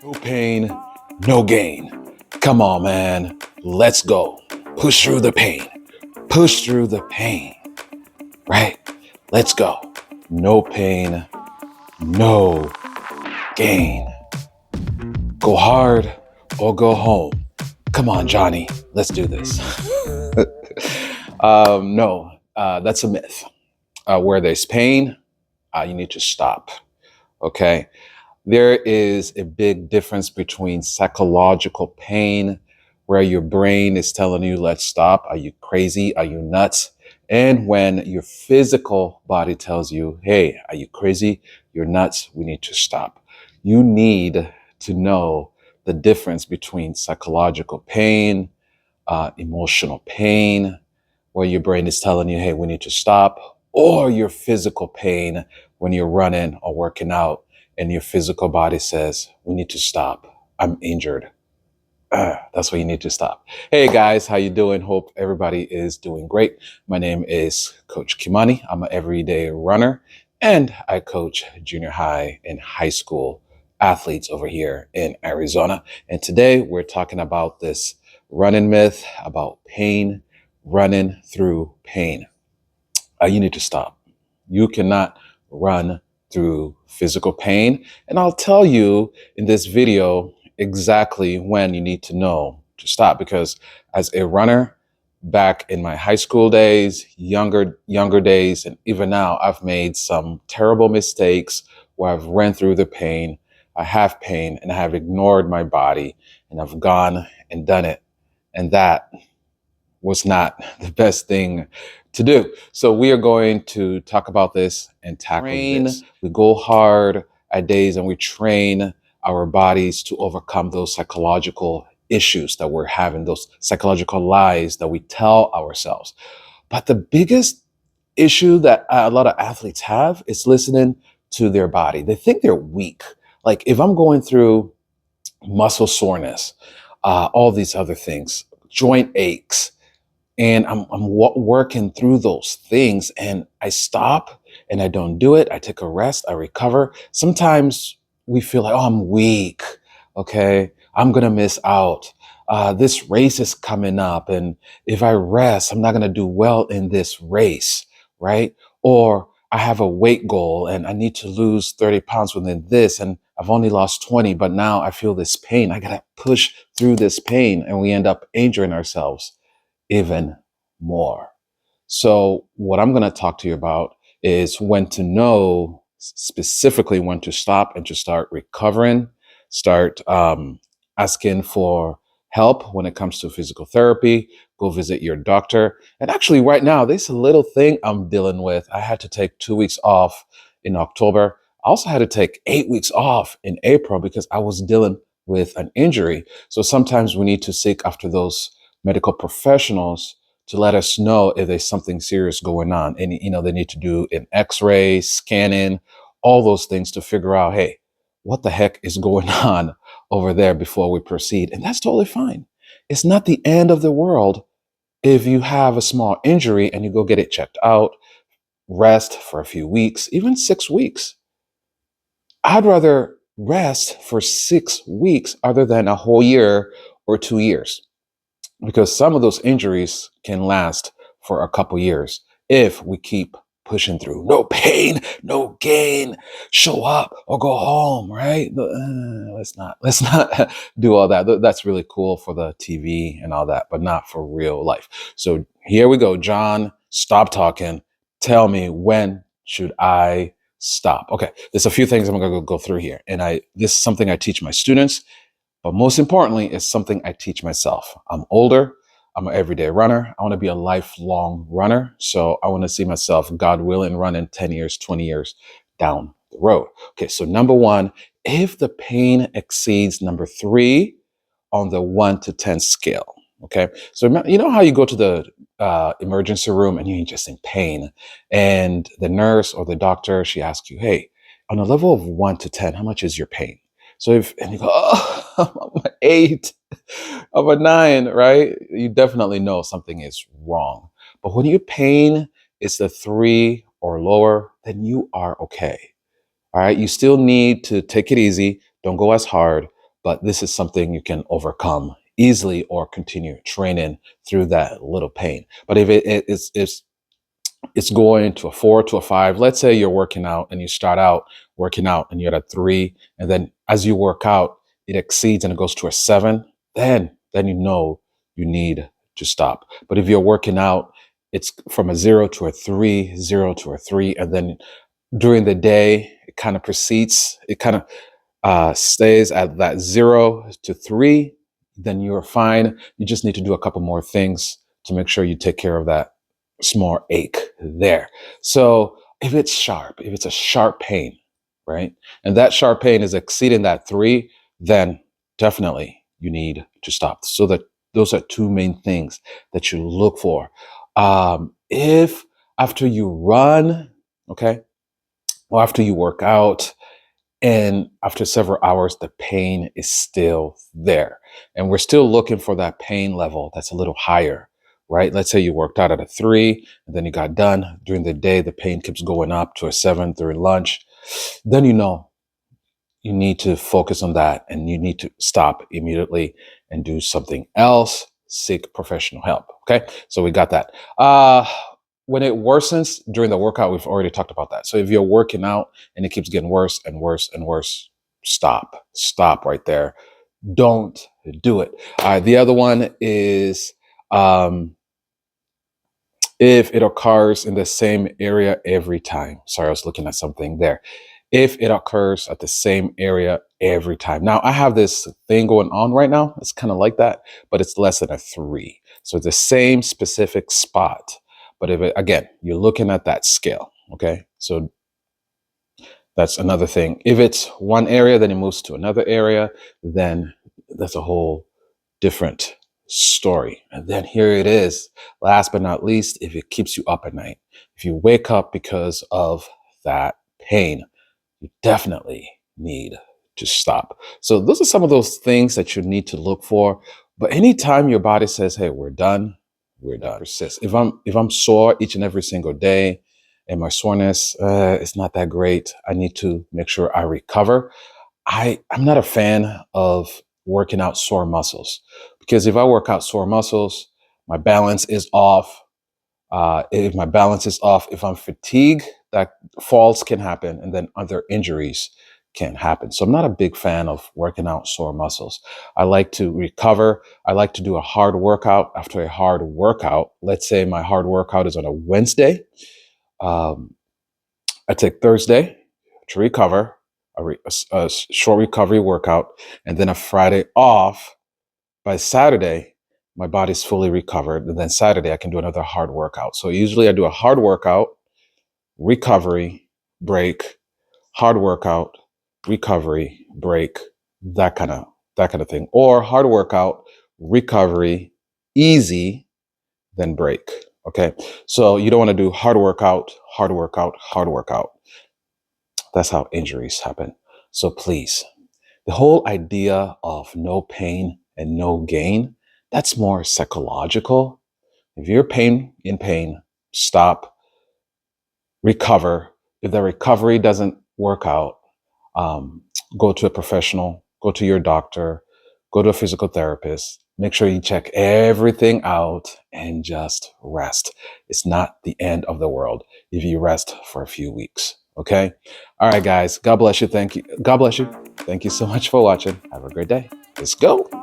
No pain, no gain. Come on, man. Let's go. Push through the pain. Push through the pain. Right? Let's go. No pain, no gain. Go hard or go home. Come on, Johnny. Let's do this. No, that's a myth. Where there's pain, you need to stop. Okay? There is a big difference between psychological pain, where your brain is telling you, let's stop. Are you crazy? Are you nuts? And when your physical body tells you, hey, are you crazy? You're nuts. We need to stop. You need to know the difference between psychological pain, emotional pain, where your brain is telling you, hey, we need to stop, or your physical pain when you're running or working out and your physical body says, we need to stop. I'm injured. That's why you need to stop. Hey guys, how you doing? Hope everybody is doing great. My name is Coach Kimani. I'm an everyday runner and I coach junior high and high school athletes over here in Arizona. And today we're talking about this running myth about pain, running through pain. You need to stop. You cannot run through physical pain. And I'll tell you in this video exactly when you need to know to stop, because as a runner back in my high school days, younger days, and even now, I've made some terrible mistakes where I've ran through the pain. I have pain and I have ignored my body and I've gone and done it. And that was not the best thing to do. So we are going to talk about this and tackle this. We go hard at days and we train our bodies to overcome those psychological issues that we're having, those psychological lies that we tell ourselves. But the biggest issue that a lot of athletes have is listening to their body. They think they're weak. Like if I'm going through muscle soreness, all these other things, joint aches, and I'm working through those things and I stop and I don't do it. I take a rest, I recover. Sometimes we feel like, oh, I'm weak. Okay, I'm going to miss out. This race is coming up. And if I rest, I'm not going to do well in this race, right? Or I have a weight goal and I need to lose 30 pounds within this. And I've only lost 20, but now I feel this pain. I got to push through this pain and we end up injuring ourselves even more. So what I'm going to talk to you about is when to know, specifically when to stop and to start recovering, start asking for help when it comes to physical therapy, go visit your doctor. And actually right now, there's a little thing I'm dealing with. I had to take 2 weeks off in October. I also had to take 8 weeks off in April because I was dealing with an injury. So sometimes we need to seek after those medical professionals to let us know if there's something serious going on. And, they need to do an x-ray, scanning, all those things to figure out, hey, what the heck is going on over there before we proceed? And that's totally fine. It's not the end of the world if you have a small injury and you go get it checked out, rest for a few weeks, even 6 weeks. I'd rather rest for 6 weeks other than a whole year or 2 years, because some of those injuries can last for a couple years if we keep pushing through. No pain, no gain. Show up or go home, right? Let's not do all that. That's really cool for the TV and all that, but not for real life. So here we go, John. Stop talking. Tell me, when should I stop? Okay, there's a few things I'm going to go through here, and this is something I teach my students. But most importantly, it's something I teach myself. I'm older. I'm an everyday runner. I want to be a lifelong runner. So I want to see myself, God willing, running 10 years, 20 years down the road. Okay, so number one, if the pain exceeds number 3 on the 1 to 10 scale. Okay, so you know how you go to the emergency room and you're just in pain, and the nurse or the doctor, she asks you, hey, on a level of 1 to 10, how much is your pain? So and you go, oh, I'm an 8, I'm a 9, right? You definitely know something is wrong. But when your pain is the 3 or lower, then you are okay. All right. You still need to take it easy. Don't go as hard, but this is something you can overcome easily or continue training through that little pain. But if it's going to a 4 to a 5, let's say you're working out and you start out working out and you're at a 3, and then as you work out, it exceeds and it goes to a 7, then you know you need to stop. But if you're working out, it's from a 0 to a 3, 0 to a 3, and then during the day, it kind of proceeds, it kind of stays at that 0 to 3, then you're fine. You just need to do a couple more things to make sure you take care of that small ache there. So if it's sharp, if it's a sharp pain, right, and that sharp pain is exceeding that 3, then definitely you need to stop. So that those are two main things that you look for. If after you run, okay, or after you work out, and after several hours, the pain is still there. And we're still looking for that pain level that's a little higher, right? Let's say you worked out at a 3, and then you got done. During the day, the pain keeps going up to a 7 during lunch. Then you know you need to focus on that and you need to stop immediately and do something else. Seek professional help. Okay. So we got that. When it worsens during the workout, we've already talked about that. So if you're working out and it keeps getting worse and worse and worse, stop right there. Don't do it. The other one is, if it occurs in the same area every time. Sorry, I was looking at something there. If it occurs at the same area every time. Now, I have this thing going on right now. It's kind of like that, but it's less than a 3. So it's the same specific spot. But if it, again, you're looking at that scale, okay? So that's another thing. If it's one area, then it moves to another area, then that's a whole different story. And then here it is, last but not least, if it keeps you up at night. If you wake up because of that pain, you definitely need to stop. So those are some of those things that you need to look for. But anytime your body says, hey, we're done, we're done. Persist. If I'm sore each and every single day and my soreness is not that great, I need to make sure I recover. I'm not a fan of working out sore muscles, because if I work out sore muscles, my balance is off. If my balance is off, if I'm fatigued, that falls can happen, and then other injuries can happen. So I'm not a big fan of working out sore muscles. I like to recover. I like to do a hard workout after a hard workout. Let's say my hard workout is on a Wednesday. I take Thursday to recover, a short recovery workout, and then a Friday off. By Saturday, my body's fully recovered. And then Saturday, I can do another hard workout. So usually I do a hard workout, recovery, break, hard workout, recovery, break, that kind of thing. Or hard workout, recovery, easy, then break. Okay. So you don't want to do hard workout, hard workout, hard workout. That's how injuries happen. So please, the whole idea of no pain and no gain, that's more psychological. If you're in pain, stop, recover. If the recovery doesn't work out, go to a professional, go to your doctor, go to a physical therapist. Make sure you check everything out and just rest. It's not the end of the world if you rest for a few weeks. Okay. All right, guys. God bless you. Thank you. God bless you. Thank you so much for watching. Have a great day. Let's go.